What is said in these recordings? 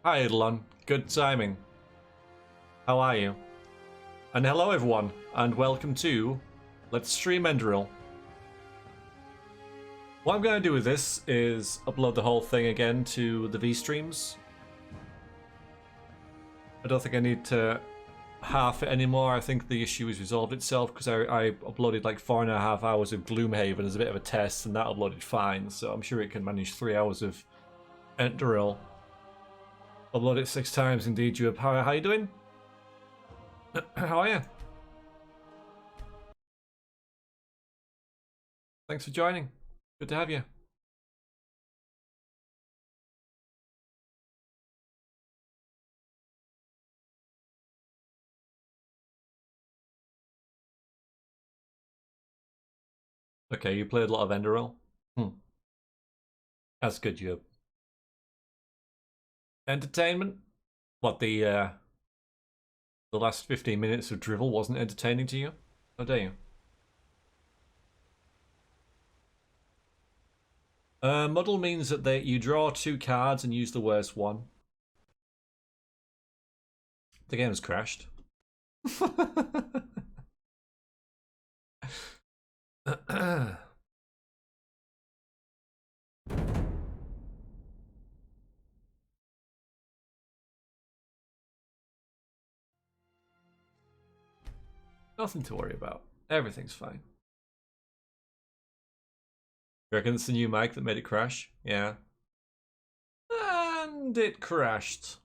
Hi, Eidolon. Good timing. How are you? And hello, everyone, and welcome to Let's Stream Enderal. What I'm going to do with this is upload the whole thing again to the V-streams. I don't think I need to half it anymore. I think the issue has resolved itself because I uploaded like 4.5 hours of Gloomhaven as a bit of a test, and that uploaded fine, so I'm sure it can manage 3 hours of Enderal. Upload it 6 times, indeed. You have. How you doing? How are you? Thanks for joining. Good to have you. Okay, you played a lot of Enderal. That's good, you. Entertainment? What, the last 15 minutes of drivel wasn't entertaining to you? How dare you? Muddle means that you draw 2 cards and use the worst one. The game's crashed. Nothing to worry about. Everything's fine. You reckon it's the new mic that made it crash? Yeah. And it crashed.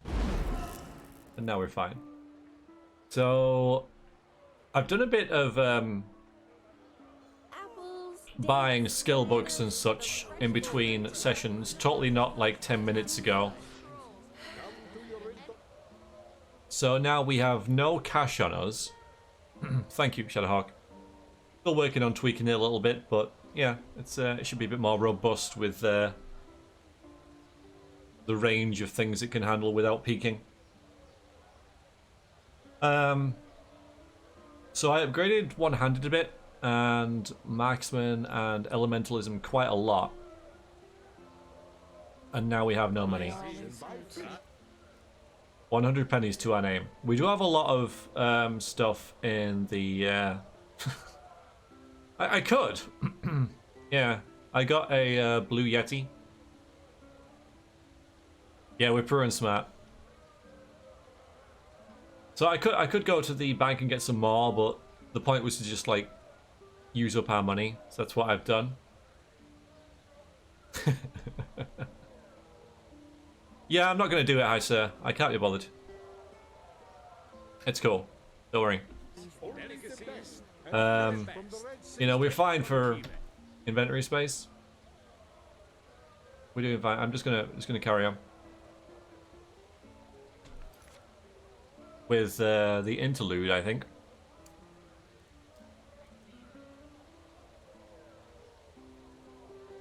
And now we're fine. So I've done a bit of buying skill books and such in between sessions, totally not like 10 minutes ago. So now we have no cash on us. Thank you, Shadowhawk. Still working on tweaking it a little bit, but yeah, it should be a bit more robust with the range of things it can handle without peaking. So I upgraded one-handed a bit, and marksman and elementalism quite a lot. And now we have no money. 100 pennies to our name. We do have a lot of stuff in the... I could. Yeah, I got a blue Yeti. Yeah, we're poor and smart. So I could go to the bank and get some more, but the point was to just like use up our money. So that's what I've done. Yeah, I'm not going to do it, hi sir. I can't be bothered. It's cool. Don't worry. You know, we're fine for inventory space. We're doing fine. I'm just gonna carry on with the interlude, I think.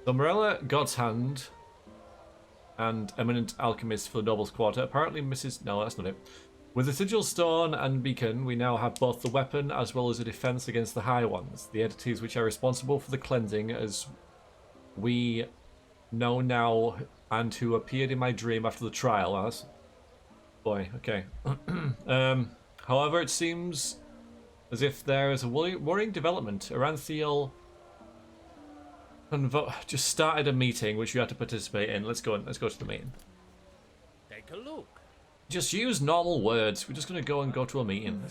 Umbrella, God's Hand, and Eminent Alchemist for the Noble's Quarter. Apparently Mrs... No, that's not it. With the Sigil Stone and Beacon, we now have both the weapon as well as a defense against the High Ones, the entities which are responsible for the cleansing, as we know now, and who appeared in my dream after the trial. Oh, that's... Boy, okay. However, it seems as if there is a worrying development. Aranthiel just started a meeting which you had to participate in. Let's go to the meeting. Take a look. Just use normal words. We're just gonna go to a meeting.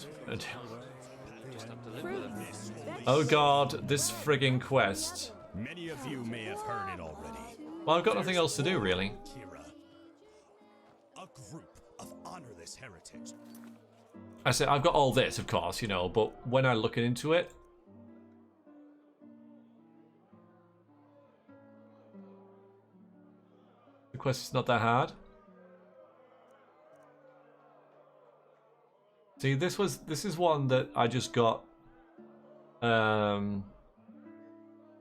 Oh god, this frigging quest. Many of you may have heard it already. Well, I've got nothing else to do, really. A group of honorless heretics. I said I've got all this, of course, you know, but when I look into it, the quest is not that hard. See, this is one that I just got. The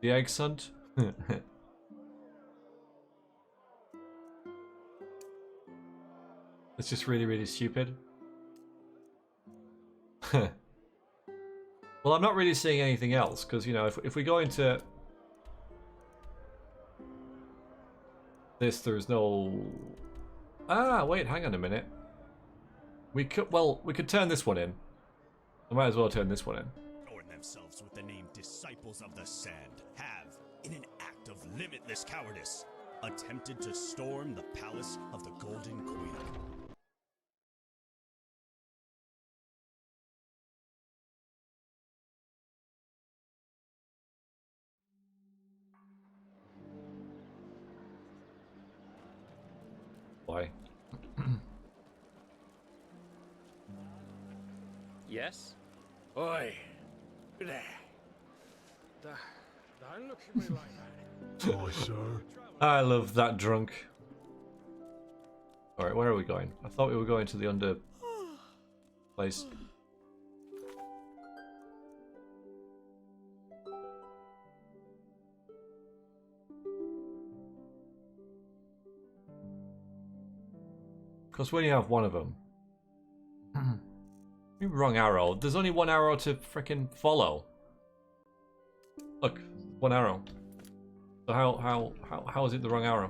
egg hunt. It's just really, really stupid. Well, I'm not really seeing anything else because, you know, if we go into there's no... Ah, wait, hang on a minute. We could turn this one in. I might as well turn this one in. Adorn themselves with the name Disciples of the Sand have, in an act of limitless cowardice, attempted to storm the palace of the Golden Queen. Why? Yes? Oi. There. Don't look at me like that. Aye, sir. I love that drunk. Alright, where are we going? I thought we were going to the under place. Because when you have one of them... Wrong arrow. There's only one arrow to frickin' follow. Look, one arrow. So how is it the wrong arrow?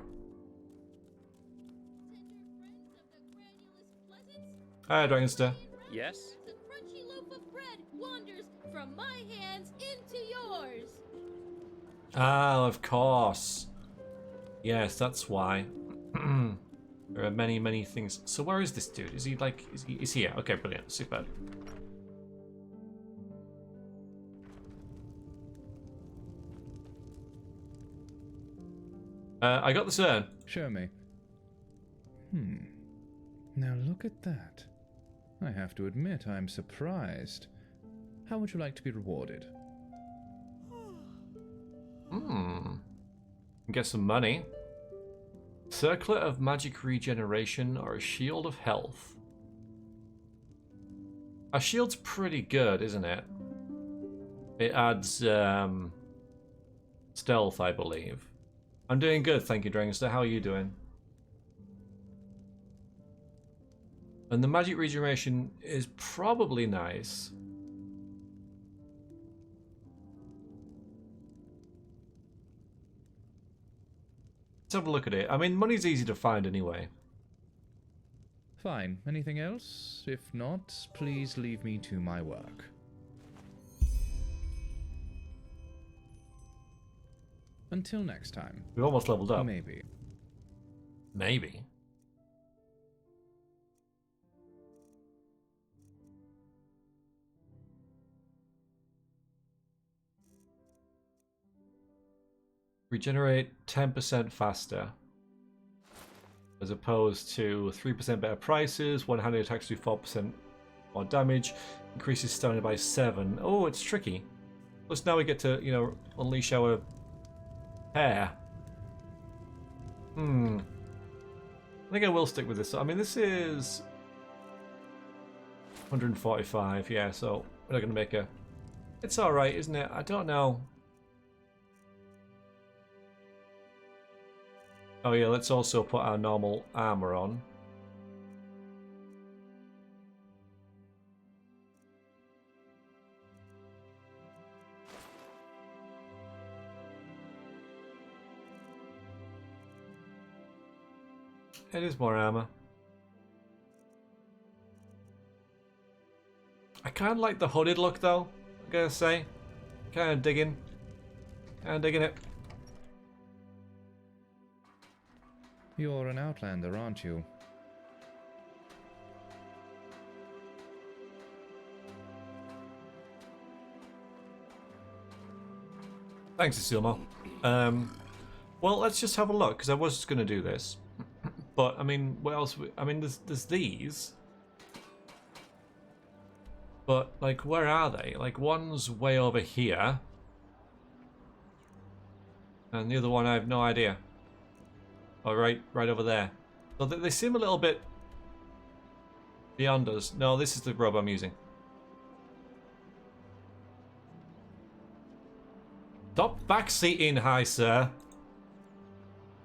Hi, Dragonster. Yes? A crunchy loaf of bread wanders from my hands into yours. Ah, of course. Yes, that's why. There are many, many things. So where is this dude? Is he like... Is he here? Okay, brilliant. Super. I got the urn. Show me. Now look at that. I have to admit I'm surprised. How would you like to be rewarded? Get some money. Circlet of magic regeneration or a shield of health. A shield's pretty good, isn't it? It adds stealth, I believe. I'm doing good, thank you, Dragonster. How are you doing? And the magic regeneration is probably nice. Let's have a look at it. I mean, money's easy to find anyway. Fine. Anything else? If not, please leave me to my work. Until next time. We've almost leveled up. Maybe. Maybe. Regenerate 10% faster. As opposed to 3% better prices, one-handed attacks do 4% more damage, increases stamina by 7. Oh, it's tricky. Plus now we get to, you know, unleash our hair. I think I will stick with this. I mean, this is 145, yeah, so we're not going to make a... It's alright, isn't it? I don't know. Oh yeah, let's also put our normal armor on. It is more armor. I kind of like the hooded look though, I gotta say. Kind of digging it. You're an outlander, aren't you? Thanks, Isilmo. Well, let's just have a look, because I was just going to do this. But, I mean, what else? I mean, there's these. But, like, where are they? Like, one's way over here. And the other one, I have no idea. Oh, right over there. So they seem a little bit beyond us. No, this is the robe I'm using. Stop backseating, hi sir.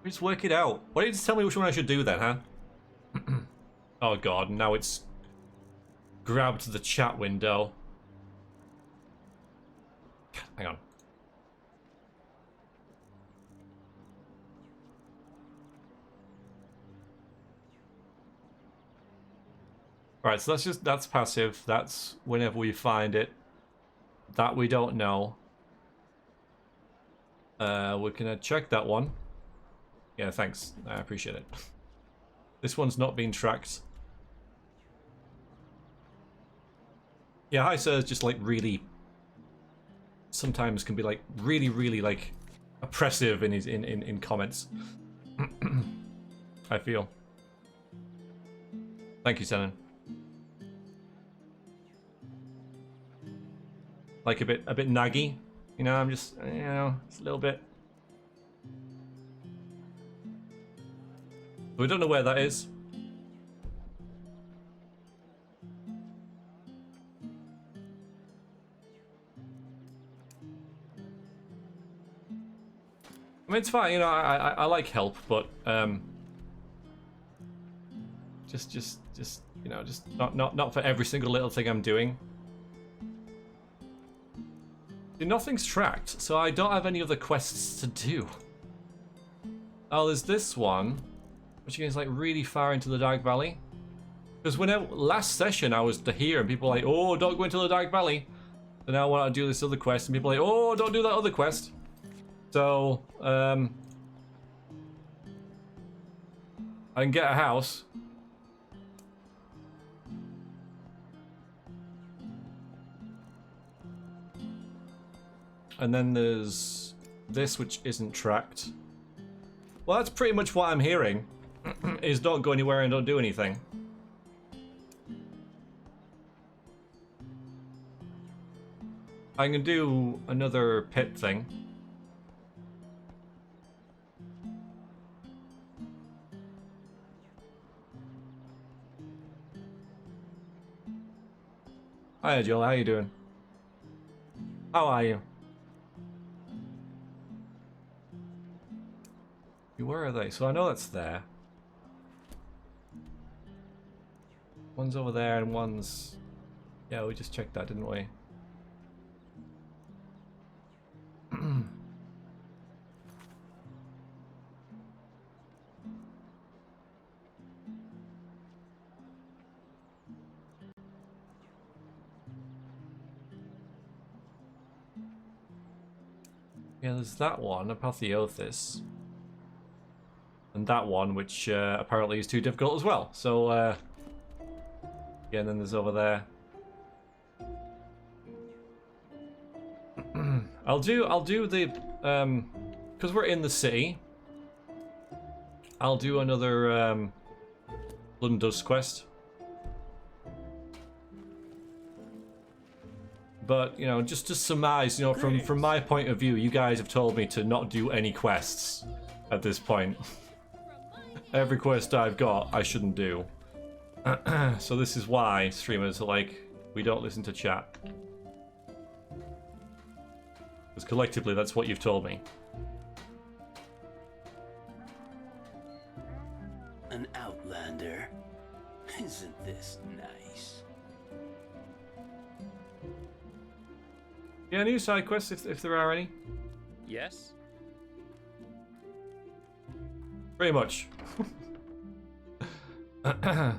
Just work it out. Why don't you just tell me which one I should do then, huh? Oh god, now it's grabbed the chat window. Hang on. Right, so that's passive. That's whenever we find it. That we don't know. We're gonna check that one. Yeah, thanks. I appreciate it. This one's not being tracked. Yeah, hi sir is just like really sometimes can be like really like oppressive in his in comments. I feel. Thank you, Senan. Like a bit naggy, you know. I'm just, you know, it's a little bit. We don't know where that is. I mean, it's fine, you know. I like help, but just you know, just not for every single little thing I'm doing. Nothing's tracked, so I don't have any other quests to do. Oh, there's this one, which is like really far into the Dark Valley. Because whenever last session I was here and people were like, oh, don't go into the Dark Valley. So now I want to do this other quest, and people are like, oh, don't do that other quest. So I can get a house. And then there's this, which isn't tracked. Well, that's pretty much what I'm hearing. Is don't go anywhere and don't do anything. I can do another pit thing. Hi, Joel. How you doing? How are you? Where are they? So I know that's there. One's over there and one's... Yeah, we just checked that, didn't we? Yeah, there's that one, Apotheosis. And that one, which apparently is too difficult as well. So, yeah, and then there's over there. I'll do the, because we're in the city, I'll do another Blood and Dust quest. But, you know, just to surmise, you know, from my point of view, you guys have told me to not do any quests at this point. Every quest I've got, I shouldn't do. So this is why streamers are like, we don't listen to chat. Because collectively, that's what you've told me. An outlander? Isn't this nice? Yeah, new side quests if there are any. Yes? Pretty much. I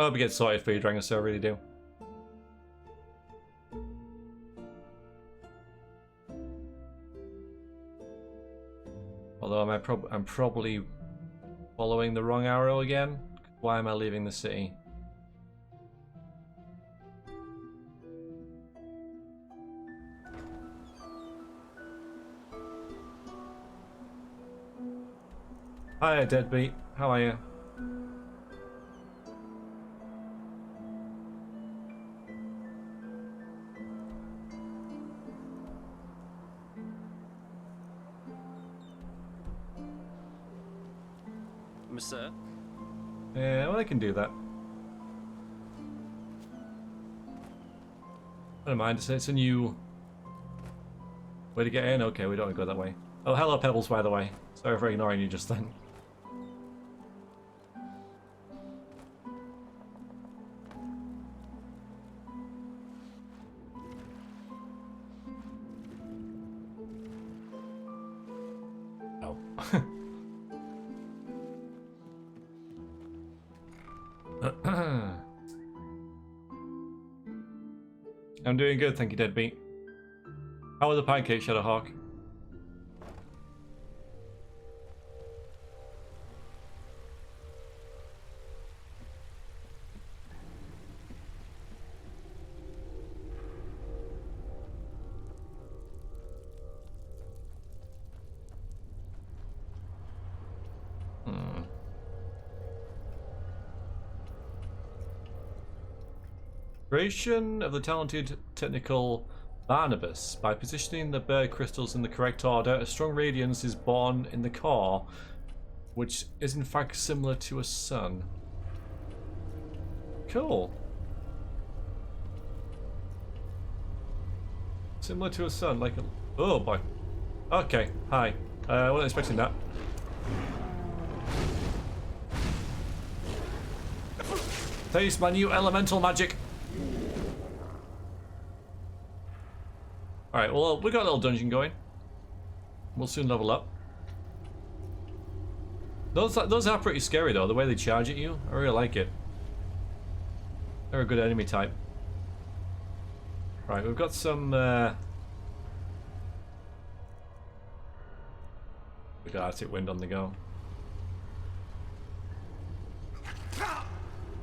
hope it gets sorted for you, Drangos, I really do. Although I'm probably following the wrong arrow again. Why am I leaving the city? Hi, Deadbeat. How are you? Sir? Yeah, well, I can do that. I don't mind. It's a new way to get in. Okay, we don't want to go that way. Oh, hello, Pebbles, by the way. Sorry for ignoring you just then. I'm doing good, thank you, Deadbeat. How are the pancakes, Shadowhawk? Creation of the talented technical Barnabas. By positioning the bird crystals in the correct order, a strong radiance is born in the core, which is in fact similar to a sun. Cool. Similar to a sun, like a... Oh boy. Okay, hi. I wasn't expecting that. Taste my new elemental magic. Alright, well, we got a little dungeon going. We'll soon level up. Those are pretty scary, though, the way they charge at you. I really like it. They're a good enemy type. Right, we've got some... We got Arctic Wind on the go.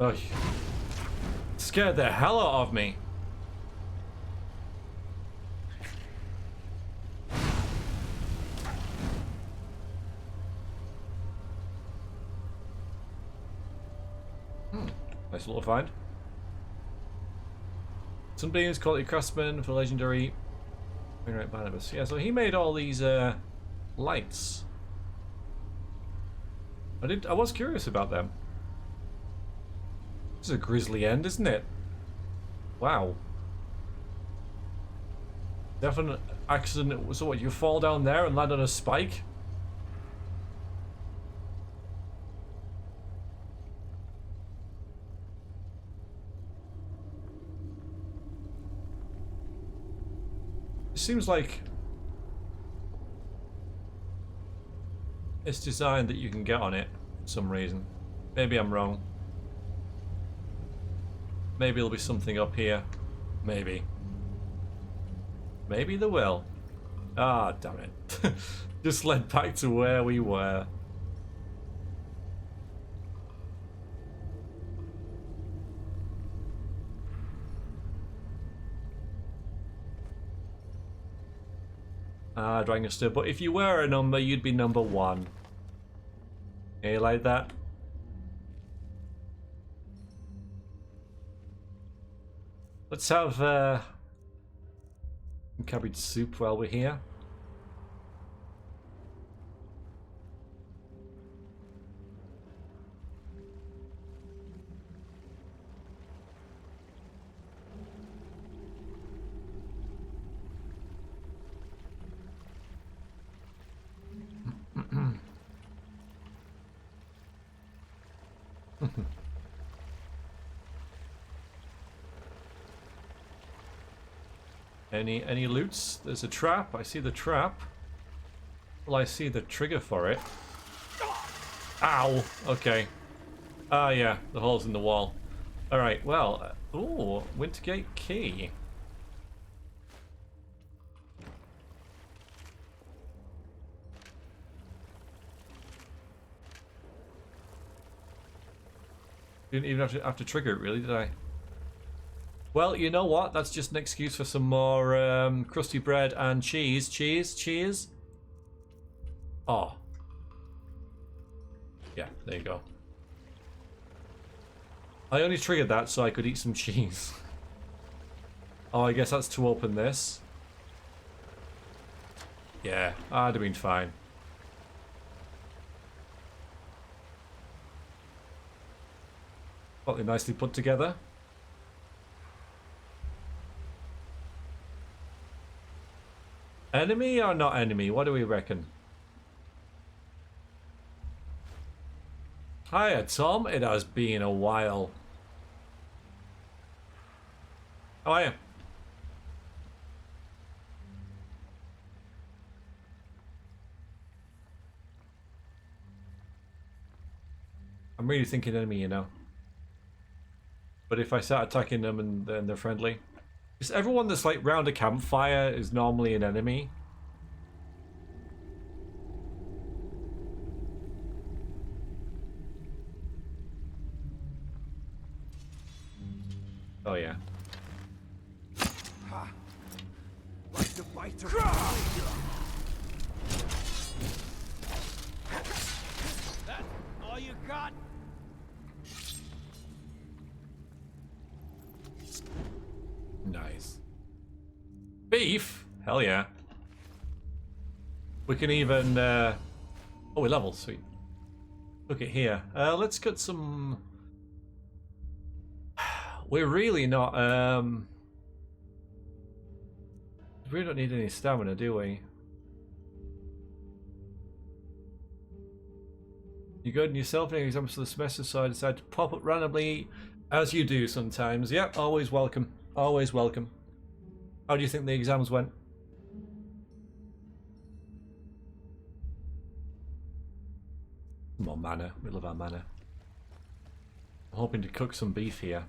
Oh, scared the hell out of me. Nice little find. Sunbeam's quality craftsman for legendary Right, Barnabas. Yeah, so he made all these lights. I was curious about them. This is a grisly end, isn't it? Wow. Definite accident. So what, you fall down there and land on a spike? It seems like it's designed that you can get on it for some reason. Maybe I'm wrong. Maybe there'll be something up here. Maybe. Maybe there will. Ah, damn it. Just led back to where we were. Ah, Dragonster, but if you were a number, you'd be number 1. Yeah, you like that? Let's have some cabbage soup while we're here. Any loots? There's a trap. I see the trap. Well, I see the trigger for it. Ow! Okay. Ah, yeah. The hole's in the wall. Alright, well... ooh, Wintergate key. Didn't even have to trigger it, really, did I? Well, you know what? That's just an excuse for some more crusty bread and cheese. Cheese. Oh. Yeah, there you go. I only triggered that so I could eat some cheese. Oh, I guess that's to open this. Yeah, I'd have been fine. Probably nicely put together. Enemy or not enemy? What do we reckon? Hiya, Tom. It has been a while. How are you? I'm really thinking enemy, you know. But if I start attacking them and then they're friendly, Just everyone that's like round a campfire is normally an enemy. Oh yeah. Like the bite of That all you got? Nice. Beef? Hell yeah. We can even oh, we level, sweet. Look at here. Let's get some. We're really not we don't need any stamina, do we? You good in yourself? Any examples of the semester, so I decided to pop up randomly, as you do sometimes. Yep, always welcome. Always welcome. How do you think the exams went? More mana. We love our mana. I'm hoping to cook some beef here.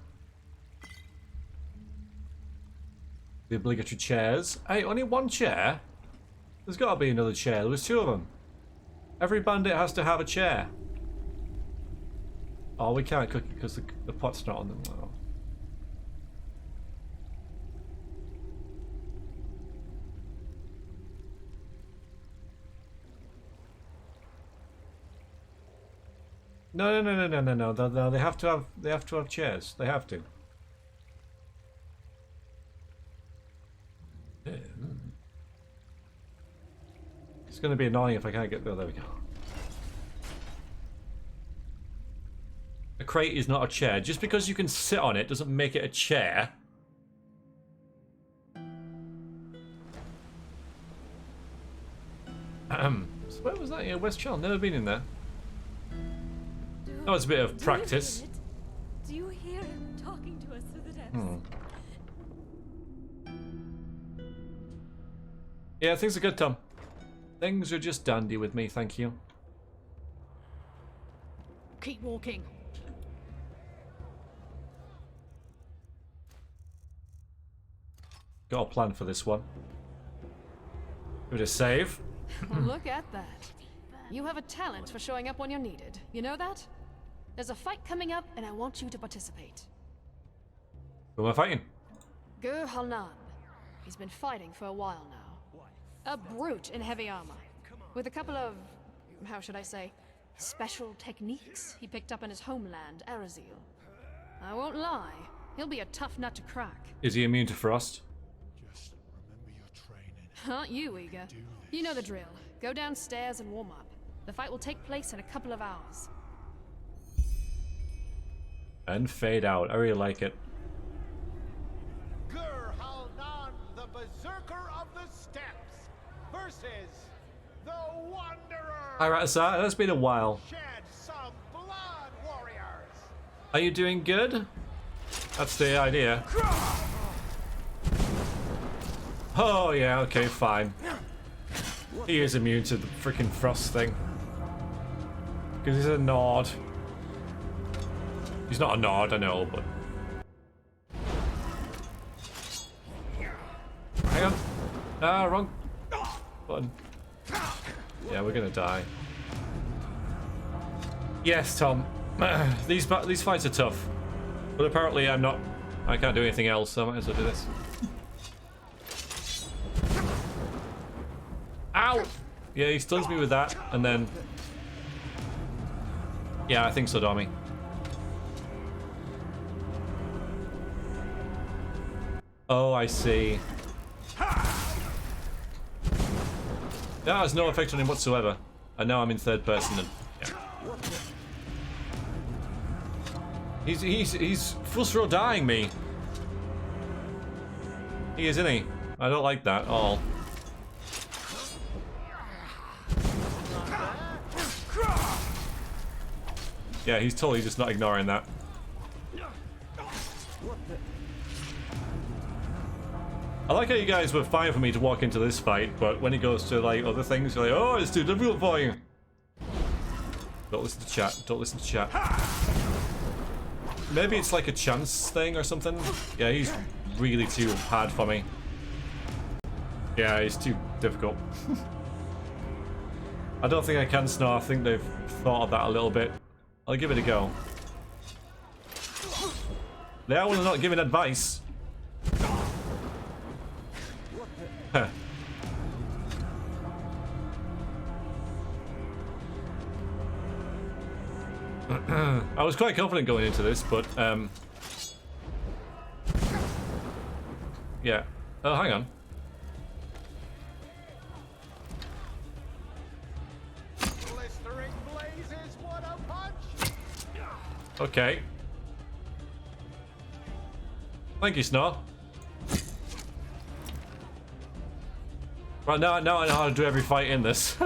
The obligatory chairs. Hey, only one chair? There's got to be another chair. There was two of them. Every bandit has to have a chair. Oh, we can't cook it because the pot's not on them. Oh. No. They have to have chairs. They have to. It's going to be annoying if I can't get there. There we go. A crate is not a chair. Just because you can sit on it doesn't make it a chair. So where was that? Yeah, West Channel. Never been in there. That was a bit of practice. Do you hear him talking to us through the depths? Yeah, things are good, Tom. Things are just dandy with me, thank you. Keep walking. Got a plan for this one. Give it a save. Look at that. You have a talent for showing up when you're needed. You know that? There's a fight coming up, and I want you to participate. Who am I fighting? Gur Halnan. He's been fighting for a while now. A brute in heavy armor. With a couple of, how should I say, special techniques he picked up in his homeland, Arazil. I won't lie, he'll be a tough nut to crack. Is he immune to frost? Just remember your training. Aren't you eager? You know the drill. Go downstairs and warm up. The fight will take place in a couple of hours. And fade out. I really like it. Gur Halnan, the Berserker of the Steppes, versus the Wanderer. Alright, Asa, it's been a while. Shed some blood, warriors. Are you doing good? That's the idea. Oh yeah, okay, fine. He is immune to the freaking frost thing. Because he's a Nord. He's not a Nord, I know, but... Hang on. Ah, wrong button. Yeah, we're gonna die. Yes, Tom. These fights are tough. But apparently I can't do anything else, so I might as well do this. Ow! Yeah, he stuns me with that, and then... Yeah, I think so, Dommy. Oh, I see. That has no effect on him whatsoever. And now I'm in third person and... Yeah. He's full throw dying me. He is, isn't he? I don't like that at all. Yeah, he's totally just not ignoring that. I like how you guys were fine for me to walk into this fight, but when it goes to like other things, you're like, oh, it's too difficult for you. Don't listen to chat. Don't listen to chat. Maybe it's like a chance thing or something. Yeah, he's really too hard for me. Yeah, it's too difficult. I don't think I can snow. I think they've thought of that a little bit. I'll give it a go. They are not giving advice. Huh. I was quite confident going into this, but yeah. Oh, hang on. Blistering blazes, what a punch! Okay. Thank you, Snow. Right, now I know how to do every fight in this.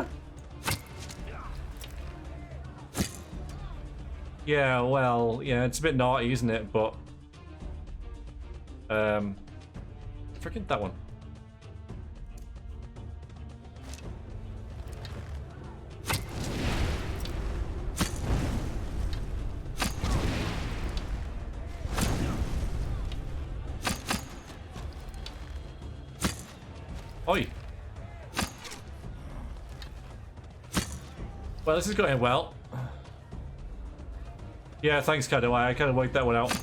Yeah, well, yeah, it's a bit naughty, isn't it? But freaking that one. Oi. Well, this is going well. Yeah, thanks, Kado. I kind of worked that one out.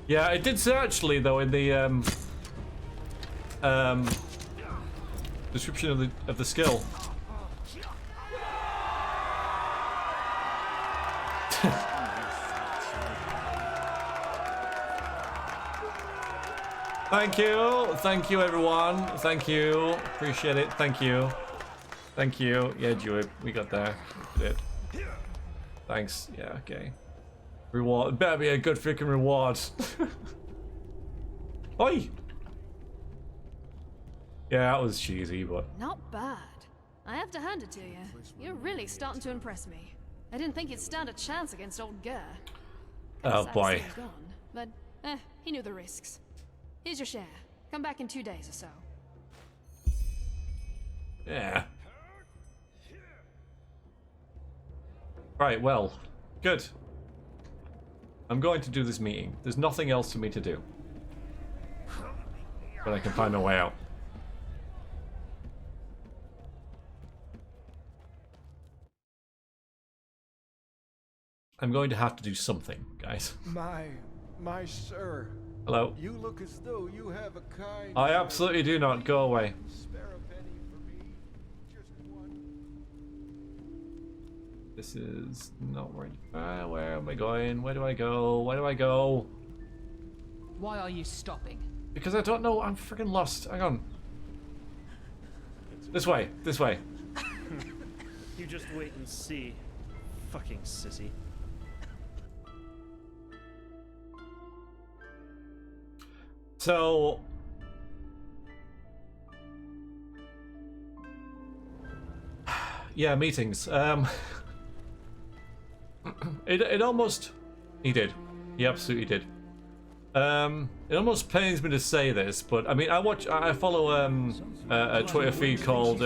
Yeah, it did say actually, though, in the description of the skill. Thank you, everyone. Thank you, appreciate it. Thank you. Yeah, Joey, we got there. We did. Thanks. Yeah, okay. Reward. Better be a good freaking reward. Oi! Yeah, that was cheesy, but... Not bad. I have to hand it to you. You're really starting to impress me. I didn't think you'd stand a chance against old Gur. Oh, Sad boy. to see him gone, but, he knew the risks. Here's your share. Come back in 2 days or so. Yeah. Right, well. Good. I'm going to do this meeting. There's nothing else for me to do. But I can find my way out. I'm going to have to do something, guys. My sir. Hello. You look as though you have a kind. I absolutely do not. Go away. Spare a penny for me. Just one. This is not where... where am I going? Where do I go? Where do I go? Why are you stopping? Because I don't know. I'm freaking lost. Hang on. This way. This way. You just wait and see. Fucking sissy. So... yeah, meetings. It almost... He did. He absolutely did. It almost pains me to say this, but I mean, I follow a Twitter feed called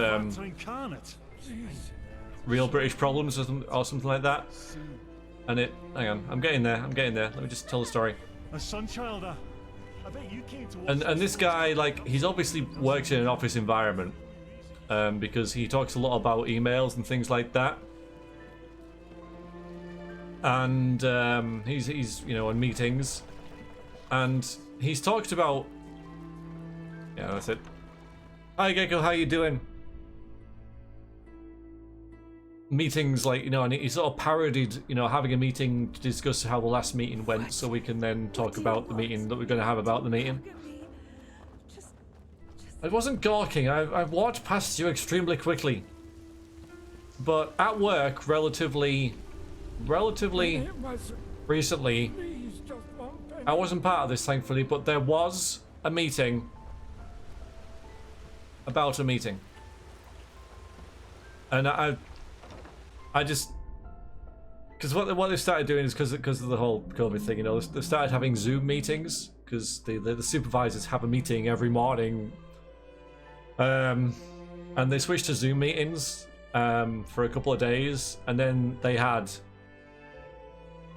Real British Problems or something like that. And it... Hang on, I'm getting there. Let me just tell the story. A sunchilder. I bet you came to And this guy, like, he's obviously works in an office environment. Because he talks a lot about emails and things like that. And he's you know, on meetings. And he's talked about... Yeah, that's it. Hi, Gecko, how you doing? Meetings, like, you know, and he sort of parodied, you know, having a meeting to discuss how the last meeting went, so we can then talk about the meeting that we're going to have about the meeting. I wasn't gawking. I've walked past you extremely quickly. But at work, relatively recently, I wasn't part of this, thankfully, but there was a meeting about a meeting. And I just... Because what they started doing is because of the whole COVID thing, you know, they started having Zoom meetings, because the supervisors have a meeting every morning. And they switched to Zoom meetings for a couple of days, and then they had...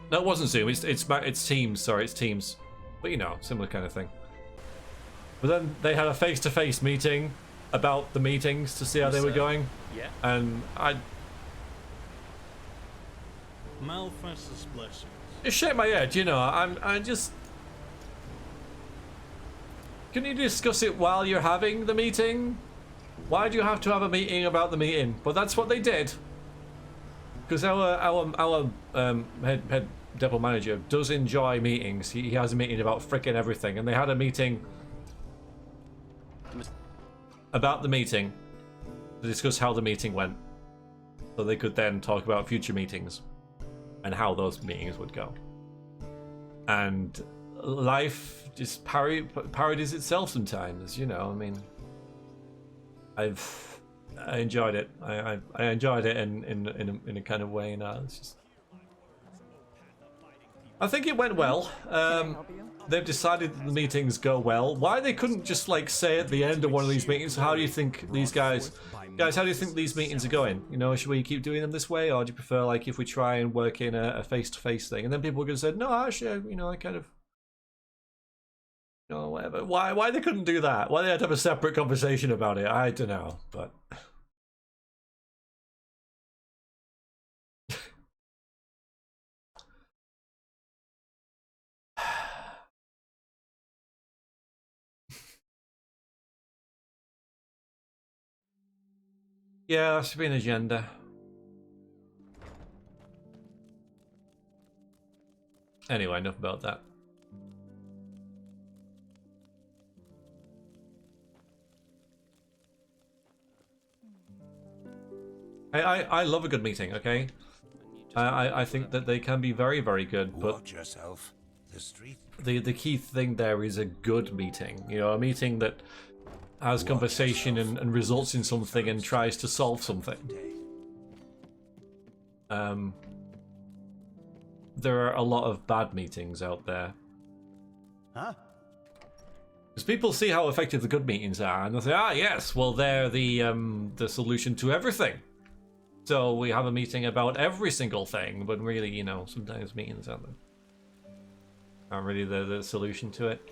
No, it wasn't Zoom. It's Teams. Sorry, it's Teams. But you know, similar kind of thing. But then they had a face-to-face meeting about the meetings to see how they were going. Yeah. And Malfast's blessings. it shake my head, you know. I just. Can you discuss it while you're having the meeting? Why do you have to have a meeting about the meeting? But that's what they did. Because our head depot manager does enjoy meetings. He has a meeting about frickin' everything, and they had a meeting about the meeting to discuss how the meeting went, so they could then talk about future meetings and how those meetings would go. And life just parodies itself sometimes, you know. I mean, I enjoyed it. I enjoyed it in a kind of way. Now it's just. I think it went well. They've decided that the meetings go well. Why they couldn't just like say at the end of one of these meetings, how do you think these guys, how do you think these meetings are going? You know, should we keep doing them this way, or do you prefer like if we try and work in a face-to-face thing? And then people are going to say, no, actually, you know, I kind of, you know, whatever. Why they couldn't do that? Why they had to have a separate conversation about it? I don't know, but. Yeah, that should be an agenda. Anyway, enough about that. I love a good meeting, okay? I think that they can be very, very good, but Watch yourself. The street. The key thing there is a good meeting. You know, a meeting that has conversation and results in something and tries to solve something. There are a lot of bad meetings out there. Huh? Because people see how effective the good meetings are, and they say, ah, yes, well, they're the solution to everything. So we have a meeting about every single thing, but really, you know, sometimes meetings aren't really the solution to it.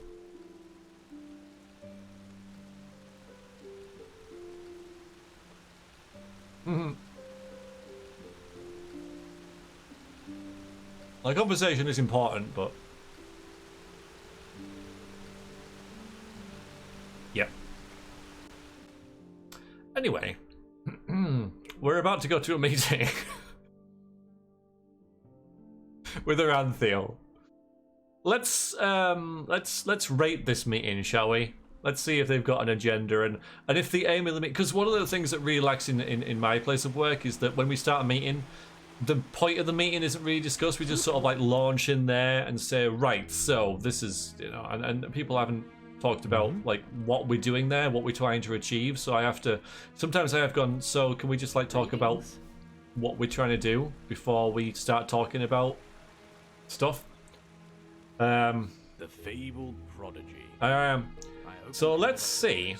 Like, conversation is important, but yep. Anyway, we're about to go to a meeting with Aranthiel. Let's rate this meeting, shall we? Let's see if they've got an agenda and if the aim of the meeting. Because one of the things that really lacks in my place of work is that when we start a meeting, the point of the meeting isn't really discussed. We just sort of like launch in there and say, right, so this is, you know, and people haven't talked about like what we're doing there, what we're trying to achieve. So sometimes I have gone, so can we just like talk about what we're trying to do before we start talking about stuff? The fabled prodigy. So let's see.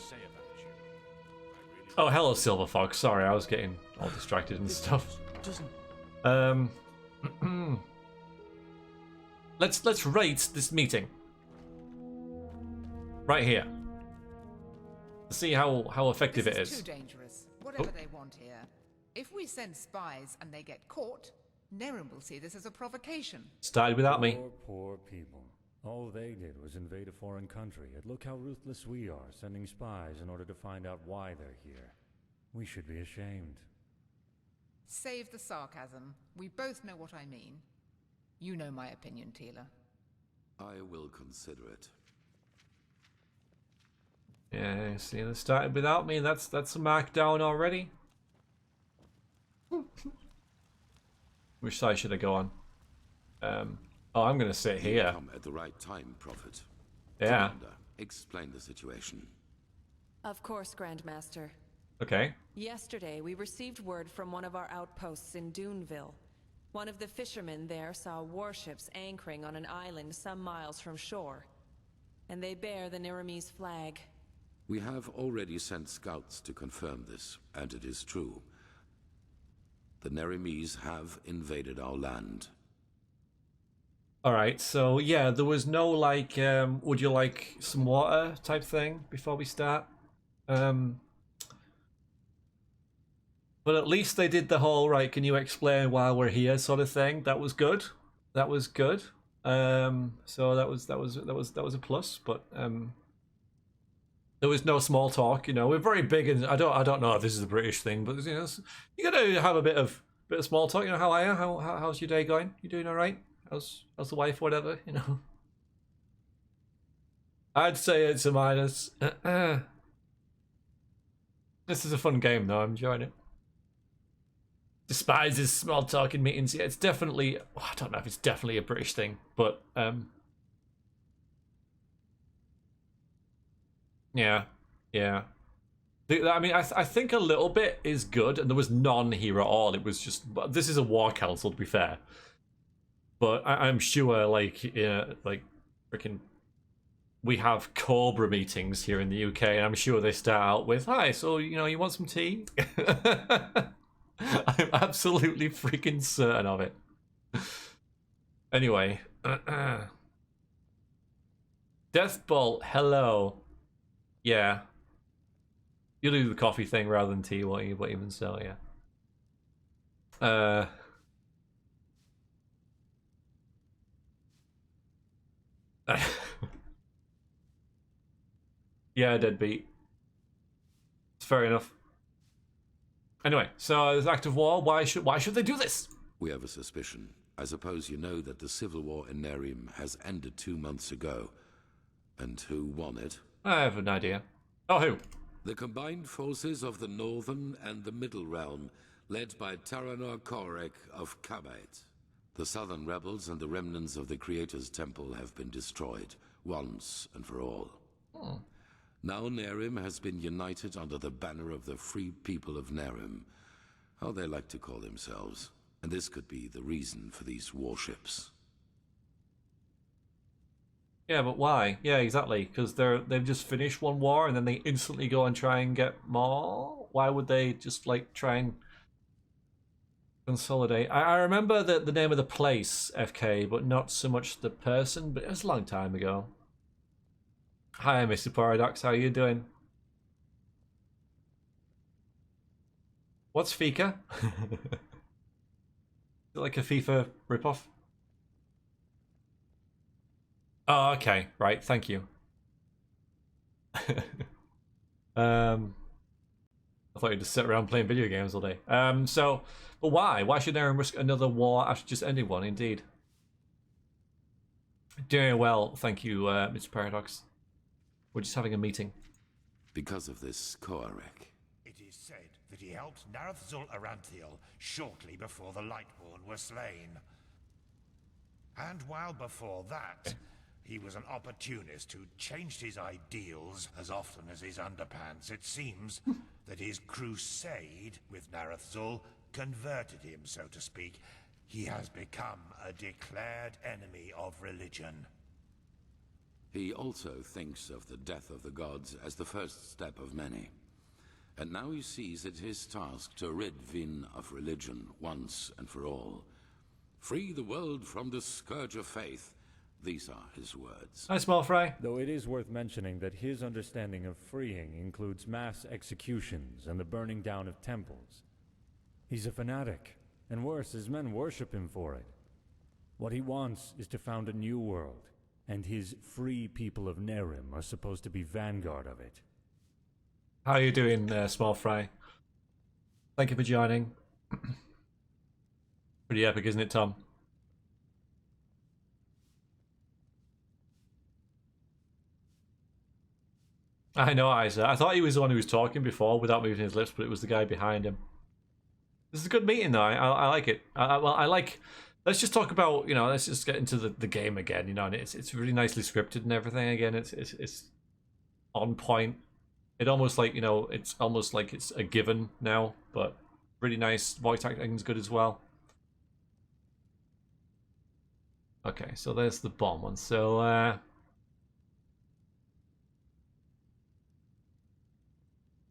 Oh, hello, Silver Fox. Sorry, I was getting all distracted and stuff. Let's rate this meeting right here. See how effective it is. Too dangerous. Whatever they want here. If we send spies and they get caught, Nehrim will see this as a provocation. Started without me. Poor people. All they did was invade a foreign country, and look how ruthless we are, sending spies in order to find out why they're here. We should be ashamed. Save the sarcasm. We both know what I mean. You know my opinion, Tila. I will consider it. Yeah, see, they started without me. That's a mark down already. Which side should I go on? Oh, I'm gonna sit here. Come at the right time, Prophet. Yeah. Commander, explain the situation. Of course, Grandmaster. Okay. Yesterday, we received word from one of our outposts in Duneville. One of the fishermen there saw warships anchoring on an island some miles from shore. And they bear the Nehrimese flag. We have already sent scouts to confirm this, and it is true. The Nehrimese have invaded our land. All right, so yeah, there was no like, would you like some water type thing before we start? But at least they did the whole right. Can you explain why we're here, sort of thing. That was good. That was good. So that was a plus. But there was no small talk. You know, we're very big, and I don't know if this is a British thing, but you know, you gotta have a bit of small talk. You know, how are you? How's your day going? You doing all right? How's the wife? Whatever. You know. I'd say it's a minus. This is a fun game, though. I'm enjoying it. Despises small talk in meetings. Yeah, it's definitely. I don't know if it's definitely a British thing, but yeah. I mean, I think a little bit is good, and there was none here at all. It was just. This is a war council, to be fair. But I'm sure, like, freaking, we have Cobra meetings here in the UK, and I'm sure they start out with, "Hi, so you know, you want some tea?" I'm absolutely freaking certain of it. Anyway, Deathbolt, hello. Yeah, you do the coffee thing rather than tea. What even so? Yeah. Yeah, deadbeat. It's fair enough. Anyway, so there's active war. Why should they do this? We have a suspicion. I suppose you know that the civil war in Nehrim has ended 2 months ago. And who won it? I have an idea. Oh, who? The combined forces of the Northern and the Middle Realm, led by Taranor Korek of Kabait. The Southern rebels and the remnants of the Creator's Temple have been destroyed, once and for all. Hmm. Now Nehrim has been united under the banner of the Free People of Nehrim, how they like to call themselves. And this could be the reason for these warships. Yeah, but why? Yeah, exactly. Because they've just finished one war and then they instantly go and try and get more. Why would they just like try and consolidate? I remember the name of the place, FK, but not so much the person. But it was a long time ago. Hi, Mr. Paradox. How are you doing? What's Fika? Is it like a FIFA ripoff? Oh, okay. Right. Thank you. I thought you'd just sit around playing video games all day. So, but why? Why should Nehrim risk another war after just ending one? Indeed. Doing well, thank you, Mr. Paradox. We're just having a meeting. Because of this Korek. It is said that he helped Narathzul Aranthiel shortly before the Lightborn were slain. And while before that, he was an opportunist who changed his ideals as often as his underpants. It seems that his crusade with Narathzul converted him, so to speak. He has become a declared enemy of religion. He also thinks of the death of the gods as the first step of many. And now he sees it his task to rid Vin of religion once and for all. Free the world from the scourge of faith. These are his words. Hi, Small Fry. Though it is worth mentioning that his understanding of freeing includes mass executions and the burning down of temples. He's a fanatic, and worse, his men worship him for it. What he wants is to found a new world, and his free people of Nehrim are supposed to be vanguard of it. How are you doing, Small Fry? Thank you for joining. Pretty epic, isn't it, Tom? I know, Isa. I thought he was the one who was talking before without moving his lips, but it was the guy behind him. This is a good meeting, though. I like it. I like... Let's just talk about, let's just get into the game again, and it's really nicely scripted and everything again. It's on point. It almost like, it's almost like it's a given now, but really nice. Voice acting is good as well. Okay, so there's the bomb one. So,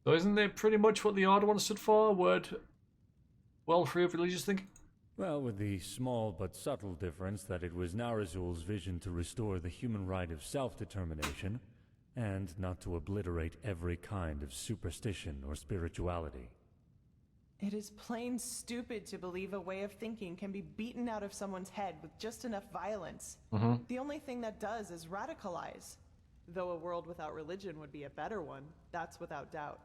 so isn't it pretty much what the Order one stood for? World free of religious thinking? Well, with the small but subtle difference that it was Narazul's vision to restore the human right of self-determination, and not to obliterate every kind of superstition or spirituality. It is plain stupid to believe a way of thinking can be beaten out of someone's head with just enough violence. The only thing that does is radicalize. Though a world without religion would be a better one, that's without doubt.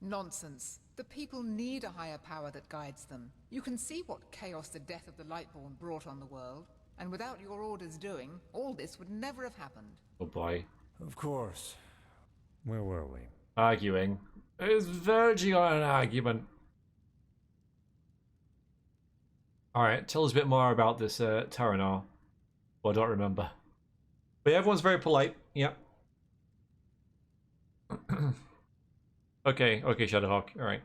Nonsense. The people need a higher power that guides them. You can see what chaos the death of the Lightborn brought on the world, and without your orders doing, all this would never have happened. Oh boy. Of course. Where were we? Arguing. It's verging on an argument. Alright, tell us a bit more about this Taranar. Well, I don't remember. But yeah, everyone's very polite. Yep. Okay, Shadowhawk. Alright.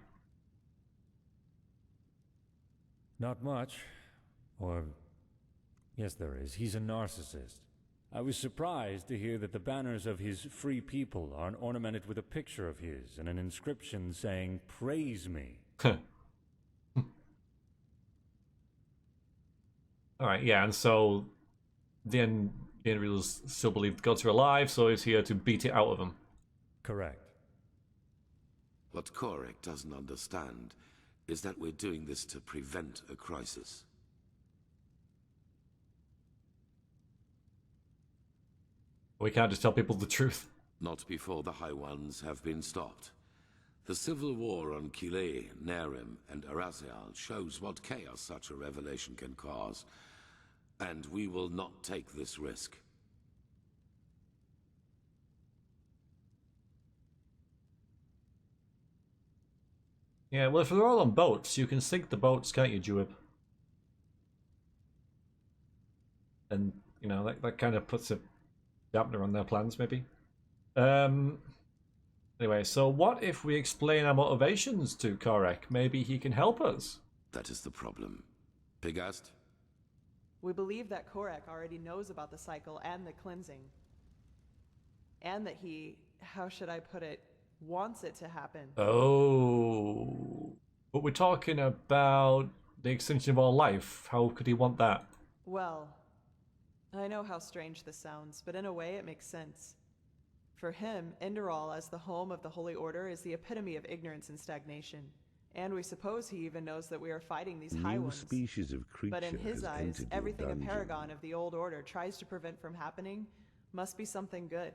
Not much. Or, yes there is. He's a narcissist. I was surprised to hear that the banners of his free people aren't ornamented with a picture of his and an inscription saying, "Praise me." Alright, yeah, and so the Enderals still believe the gods are alive, so he's here to beat it out of them. Correct. What Korek doesn't understand is that we're doing this to prevent a crisis. We can't just tell people the truth. Not before the High Ones have been stopped. The civil war on Kile, Nehrim, and Arazial shows what chaos such a revelation can cause, and we will not take this risk. Yeah, well, if they're all on boats, you can sink the boats, can't you, Juib? And, you know, that kind of puts a dampener on their plans, maybe. Anyway, so what if we explain our motivations to Korek? Maybe he can help us. That is the problem. Pigast? We believe that Korek already knows about the cycle and the cleansing. And that he, how should I put it, wants it to happen. Oh. But we're talking about the extinction of all life. How could he want that? Well, I know how strange this sounds, but in a way it makes sense. For him, Enderal as the home of the Holy Order is the epitome of ignorance and stagnation. And we suppose he even knows that we are fighting these High Ones. Species of creature but in his has eyes, entered your everything a dungeon. paragon of the old order tries to prevent from happening must be something good.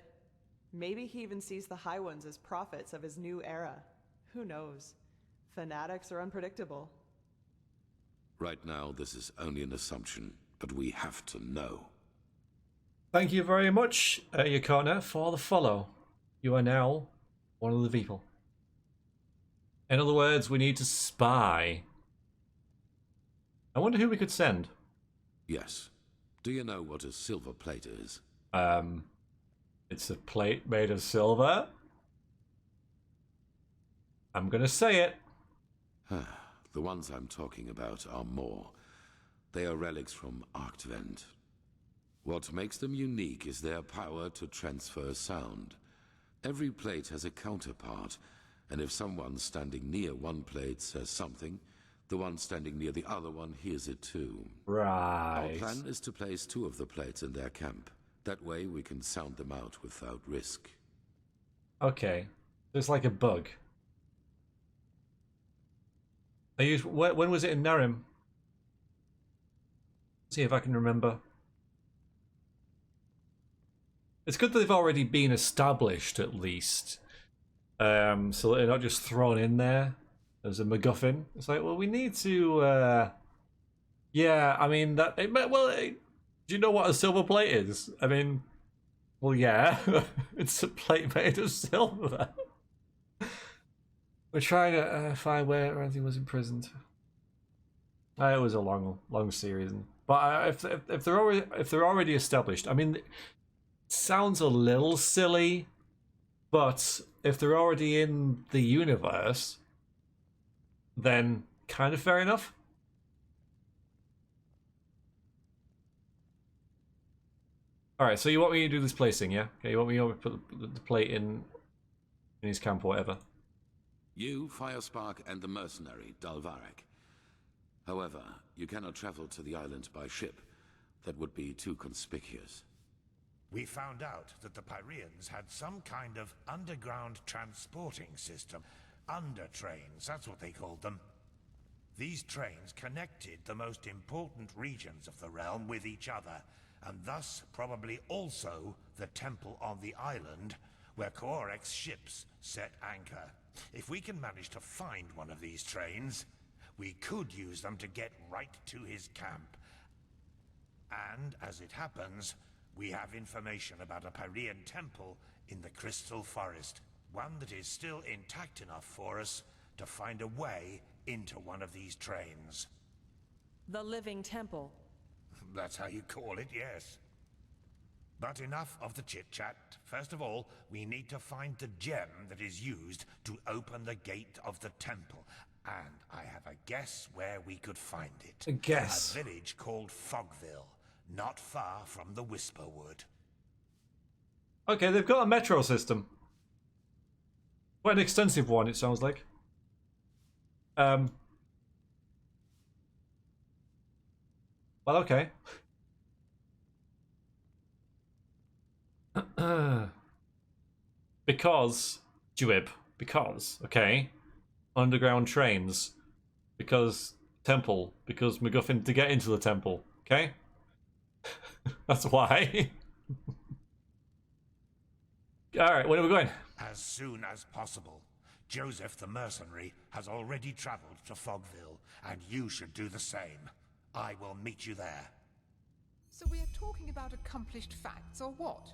Maybe he even sees the High Ones as prophets of his new era. Who knows? Fanatics are unpredictable. Right now, this is only an assumption, but we have to know. Thank you very much, Yakona, for the follow. You are now one of the people. In other words, we need to spy. I wonder who we could send. Yes. Do you know what a silver plate is? It's a plate made of silver. I'm gonna say it. The ones I'm talking about are more. They are relics from Arctvent. What makes them unique is their power to transfer sound. Every plate has a counterpart, and if someone standing near one plate says something, the one standing near the other one hears it too. Right. Our plan is to place 2 of the plates in their camp. That way we can sound them out without risk. Okay. There's like a bug. When was it in Nehrim? See if I can remember. It's good that they've already been established, at least. So that they're not just thrown in there as a MacGuffin. It's like, well, we need to... Yeah, I mean, do you know what a silver plate is? I mean, well, yeah. It's a plate made of silver. We're trying to find where Anthony was imprisoned. It was a long series, but if they're already established, I mean, it sounds a little silly, but if they're already in the universe, then kind of fair enough. All right, so you want me to do this placing, yeah? Okay, you want me to put the plate in his camp or whatever. You, Firespark, and the mercenary, Dalvarek. However, you cannot travel to the island by ship. That would be too conspicuous. We found out that the Pyreans had some kind of underground transporting system. Under-trains, that's what they called them. These trains connected the most important regions of the realm with each other, and thus probably also the temple on the island where Korek's ships set anchor. If we can manage to find one of these trains, we could use them to get right to his camp. And, as it happens, we have information about a Pyrean temple in the Crystal Forest. One that is still intact enough for us to find a way into one of these trains. The Living Temple. That's how you call it, yes. But enough of the chit-chat. First of all, we need to find the gem that is used to open the gate of the temple. And I have a guess where we could find it. A guess? A village called Fogville, not far from the Whisperwood. Okay, they've got a metro system. Quite an extensive one, it sounds like. Well, okay. Because, Juib, because, okay. Underground trains. Because temple. Because MacGuffin to get into the temple. Okay? That's why. Alright, when are we going? As soon as possible. Joseph the mercenary has already traveled to Fogville, and you should do the same. I will meet you there. So we are talking about accomplished facts, or what?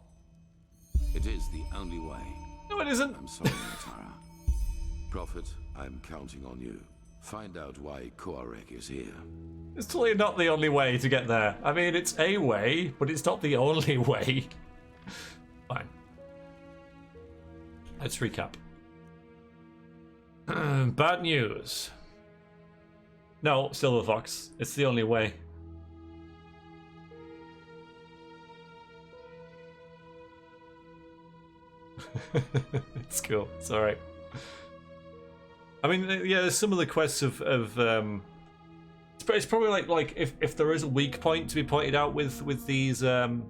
It is the only way. No, it isn't. I'm sorry, Tara. Prophet, I'm counting on you. Find out why Korek is here. It's totally not the only way to get there. I mean, it's a way, but it's not the only way. Fine. Let's recap. Bad news. No, Silver Fox. It's the only way. It's cool. It's alright. I mean, yeah, there's some of the quests of it's probably like if there is a weak point to be pointed out with these I'm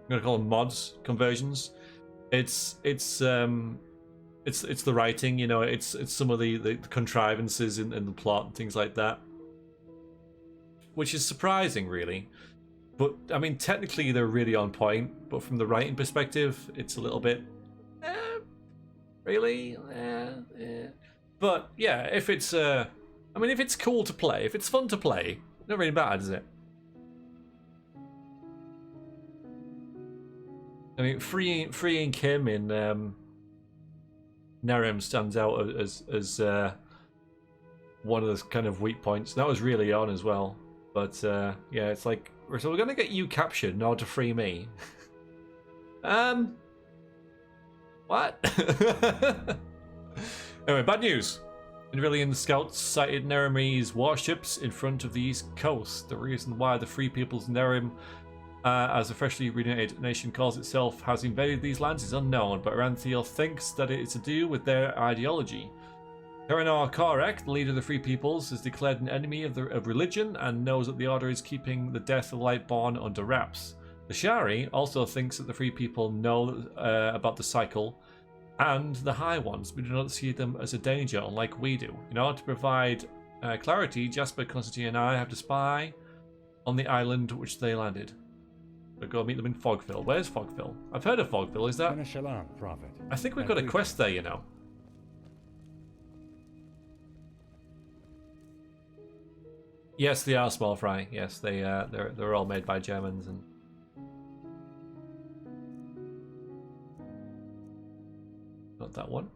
gonna call them mods, conversions. It's the writing, you know. It's some of the contrivances in the plot and things like that, which is surprising, really. But I mean, technically they're really on point, but from the writing perspective, it's a little bit really. But yeah, if it's I mean, if it's cool to play, if it's fun to play, not really bad, is it? I mean, freeing Kim in Nehrim stands out as one of those kind of weak points. That was really on as well, but yeah, it's like, so we're gonna get you captured in order to free me. What? Anyway, bad news. Enderal scouts sighted Nehrim's warships in front of the east coast. The reason why the Free People's Nehrim, as a freshly reunited nation calls itself, has invaded these lands is unknown, but Ranthiel thinks that it is to do with their ideology. Terenor Korek, the leader of the Free Peoples, is declared an enemy of religion and knows that the Order is keeping the death of the Lightborn under wraps. The Shari also thinks that the Free People know about the cycle and the High Ones, but do not see them as a danger, unlike we do. In order to provide clarity, Jasper, Constantine, and I have to spy on the island which they landed. We'll go meet them in Fogville. Where's Fogville? I've heard of Fogville. Is that? Finish along, Prophet. I think we've got a quest there, you know. Yes, they are small fry. Yes, they're all made by Germans and. Not that one.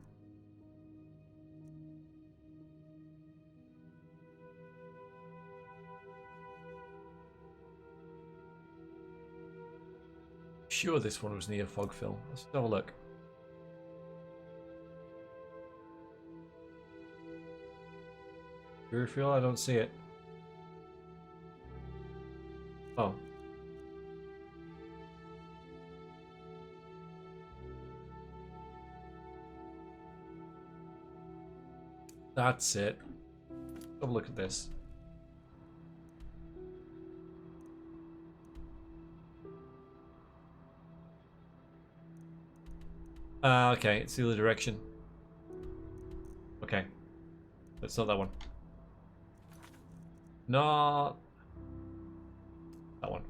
Sure, this one was near Fogville. Let's have a look. Deerfield, I don't see it. Oh. That's it. Have a look at this. Okay, it's the other direction. Okay. It's not that one. Not that one.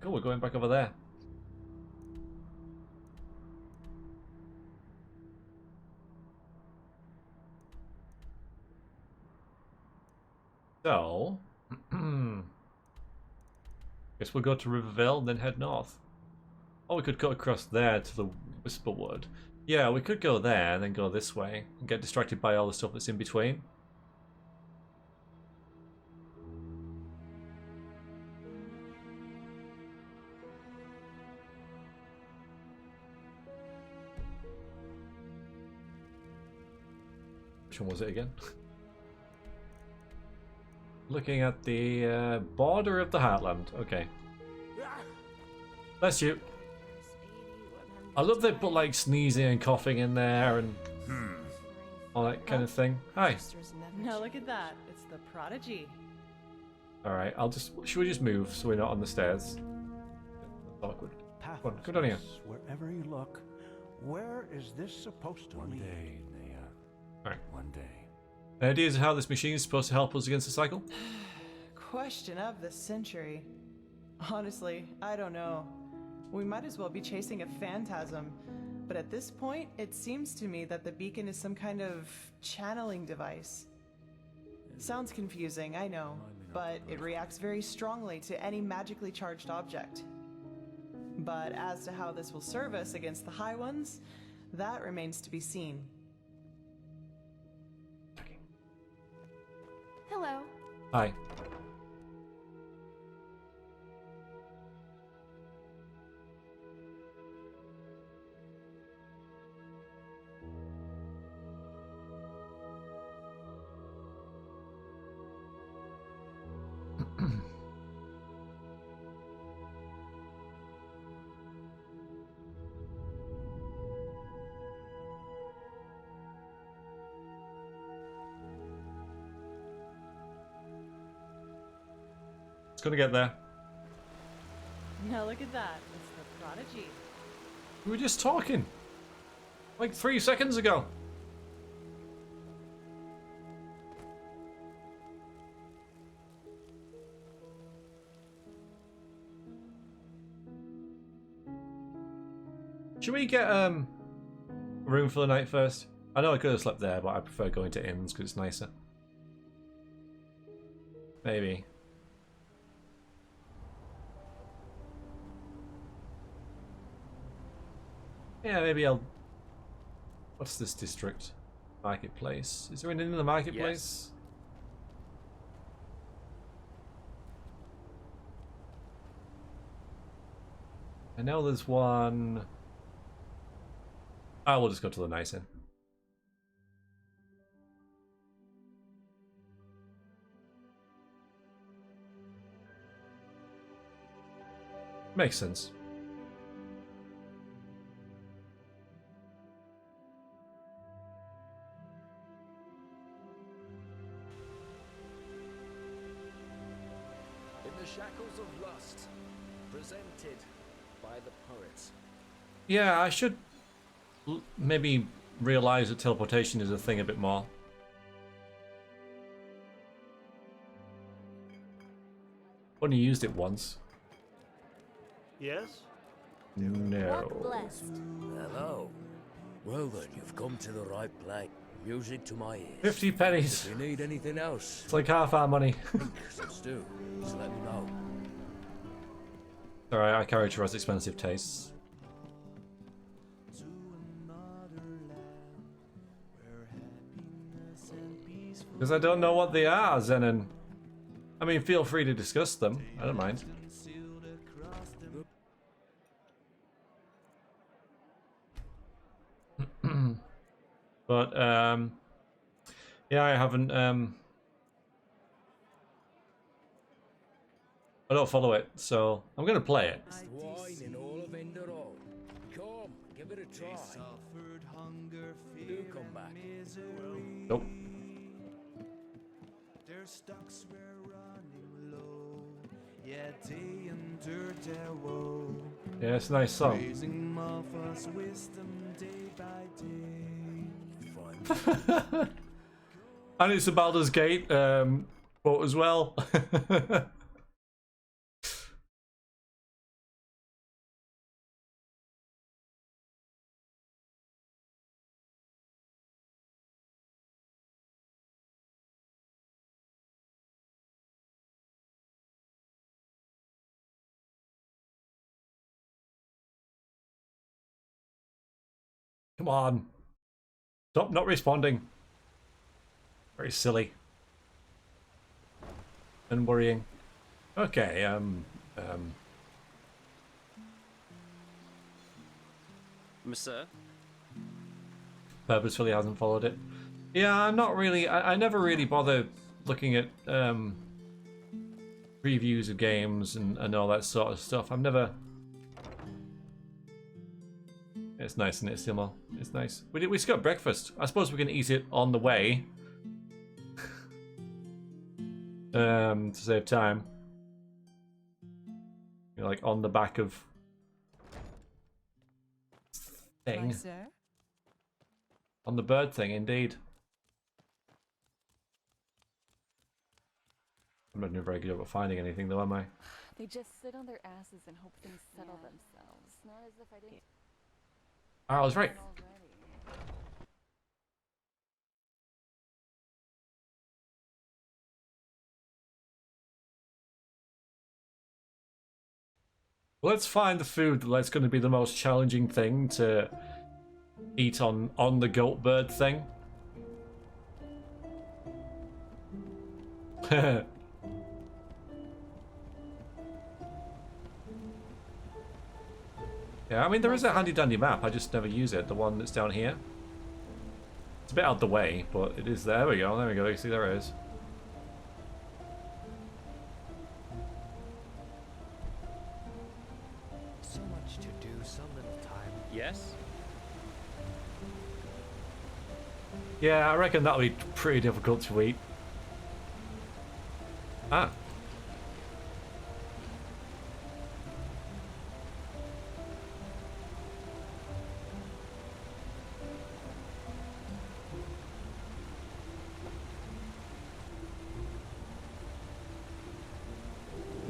Cool, we're going back over there. So, guess we'll go to Rivervale and then head north. Or we could go across there to the Whisperwood. Yeah, we could go there and then go this way and get distracted by all the stuff that's in between. Which one was it again? Looking at the border of the Heartland. Okay. Bless you. I love they put like sneezing and coughing in there and all that kind of thing. Hi. Now look at that. It's the prodigy. Alright, should we just move so we're not on the stairs? That's awkward. Come on, come down here. Wherever you look, where is this supposed to lead? One day, Nea. Alright. One day. Ideas of how this machine is supposed to help us against the cycle? Question of the century. Honestly, I don't know. We might as well be chasing a phantasm. But at this point, it seems to me that the beacon is some kind of channeling device. Sounds confusing, I know, but it reacts very strongly to any magically charged object. But as to how this will serve us against the High Ones, that remains to be seen. Hello. Hi. It's gonna get there. Now look at that. It's the prodigy. We were just talking. Like 3 seconds ago. Should we get a room for the night first? I know I could have slept there, but I prefer going to inns because it's nicer. Maybe. Yeah, maybe I'll... What's this district? Marketplace. Is there an inn in the marketplace? Yes. I know there's one... I will just go to the nice inn. Makes sense. In the shackles of lust, presented by the poets. Yeah, I should maybe realize that teleportation is a thing a bit more. Only used it once. Yes? No. Hello. Well then, you've come to the right place. Music to my ears. 50 pennies. If you need anything else, It's like half our money. just do. Just let me know. Alright, our character has expensive tastes. Because I don't know what they are, Zenon. I mean, feel free to discuss them. I don't mind. But, yeah, I haven't, I don't follow it, so I'm going to play it. Wine in all of Enderal. Come, give it a try. Do come back. Nope. Their stocks were running low, yet they endured their woe. Yeah, it's a nice song. And it's a Baldur's Gate quote as well. Come on. Stop not responding. Very silly. And worrying. Okay, Monsieur? Purposefully hasn't followed it. Yeah, I'm not really... I never really bother looking at previews of games and all that sort of stuff. I'm never... It's nice, isn't it, Simo? It's nice. We just got breakfast. I suppose we can eat it on the way. To save time. You know, like on the back of... thing. Sir? On the bird thing, indeed. I'm not doing a very good job at finding anything though, am I? They just sit on their asses and hope things settle themselves. Not as if I didn't. I was right. Let's find the food that's going to be the most challenging thing to eat on the goat bird thing. Yeah, I mean, there is a handy dandy map, I just never use it, the one that's down here. It's a bit out of the way, but it is there. There we go, you see, there it is. So much to do, so little time. Yes? Yeah, I reckon that'll be pretty difficult to eat. Ah.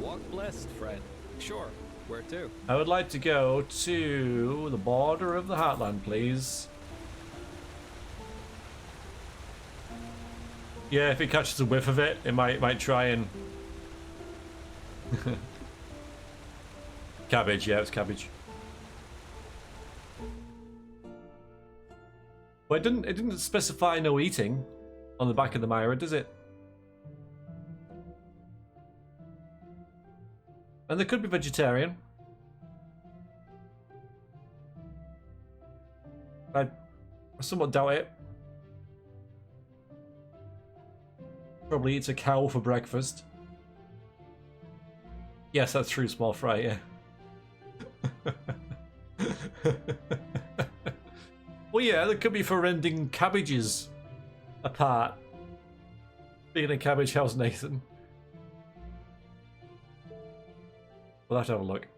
Walk blessed, Fred. Sure. Where to? I would like to go to the border of the Heartland, please. Yeah, if it catches a whiff of it, it might try and... Cabbage, yeah, it's cabbage. Well, it didn't specify no eating on the back of the Myra, does it? And they could be vegetarian. I somewhat doubt it. Probably eats a cow for breakfast. Yes, that's true, small fry, yeah. Well, yeah, there could be for rending cabbages apart. Being a cabbage house, Nathan. We'll have to have a look.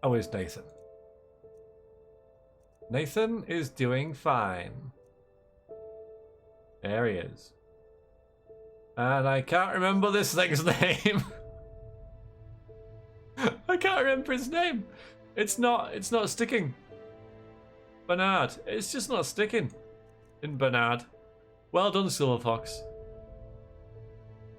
Oh, is Nathan? Nathan is doing fine. There he is. And I can't remember this thing's name. I can't remember his name. It's not sticking. Bernard. It's just not sticking. In Bernard. Well done, Silver Fox.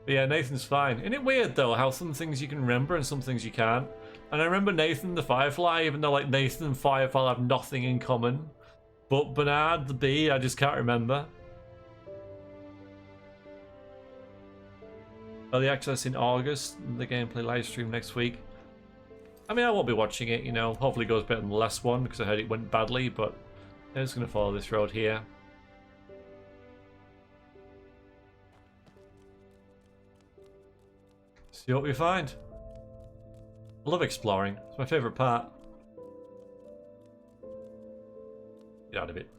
But yeah, Nathan's fine. Isn't it weird though how some things you can remember and some things you can't? And I remember Nathan the Firefly, even though like Nathan and Firefly have nothing in common. But Bernard the Bee, I just can't remember. Early access in August, the gameplay live stream next week. I mean, I won't be watching it, you know. Hopefully it goes better than the last one, because I heard it went badly, but I'm just going to follow this road here. See what we find. I love exploring. It's my favourite part. Get out of it.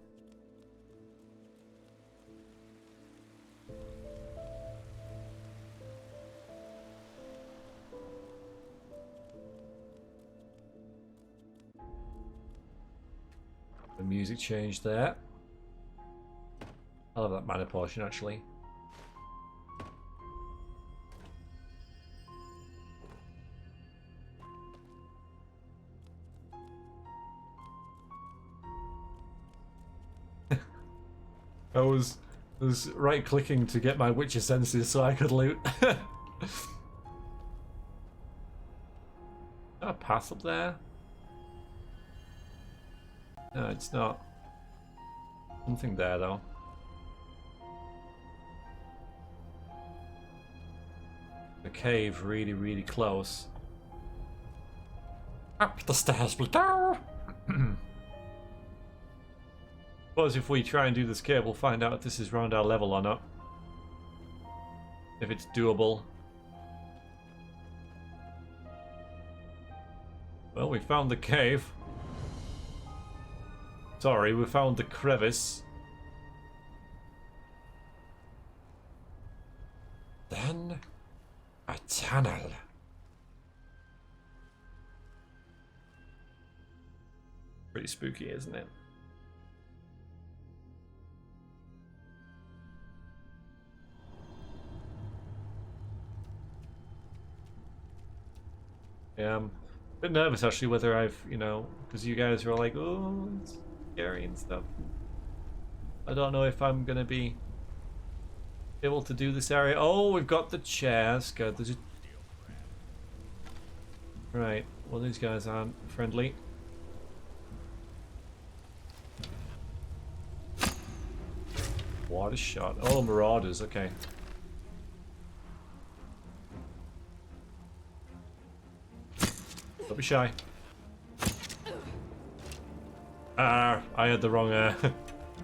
The music changed there. I love that mana potion actually. I was right clicking to get my Witcher senses so I could loot. A path up there? No, it's not. Something there though. The cave really, really close. Up the stairs, Pluto! Suppose if we try and do this cave, we'll find out if this is round our level or not. If it's doable. Well, we found the cave. Sorry, we found the crevice. Then a tunnel. Pretty spooky, isn't it? Yeah, I'm a bit nervous actually whether I've, you know, because you guys are like, oh, it's scary and stuff. I don't know if I'm gonna be able to do this area. Oh, we've got the chairs. Good. There's a... Right. Well, these guys aren't friendly. Water shot. Oh, marauders. Okay. Don't be shy. Ah, I had the wrong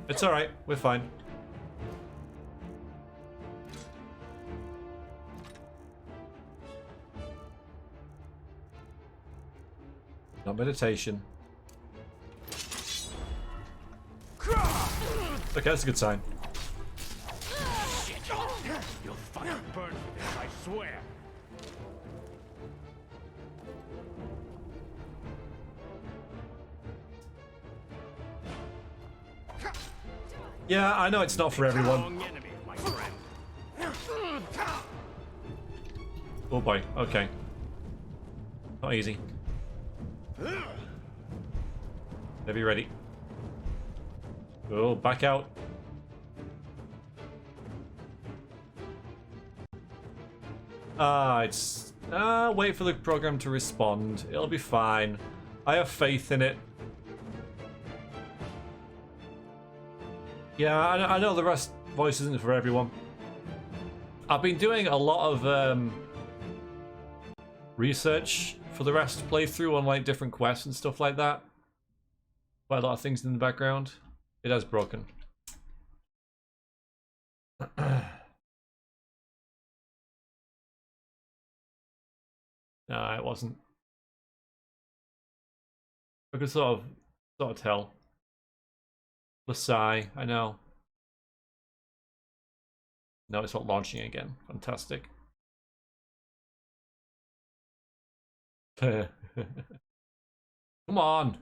It's alright, we're fine. Not meditation. Okay, that's a good sign. You'll fucking burn for this, I swear. Yeah, I know it's not for everyone. Oh boy, okay. Not easy. Be ready. Oh, back out. It's... wait for the program to respond. It'll be fine. I have faith in it. Yeah, I know the rest voice isn't for everyone. I've been doing a lot of research for the rest playthrough on like different quests and stuff like that. Quite a lot of things in the background. It has broken. No, it wasn't. I could sort of tell. Lasai, I know. No, it's not launching again. Fantastic. Come on.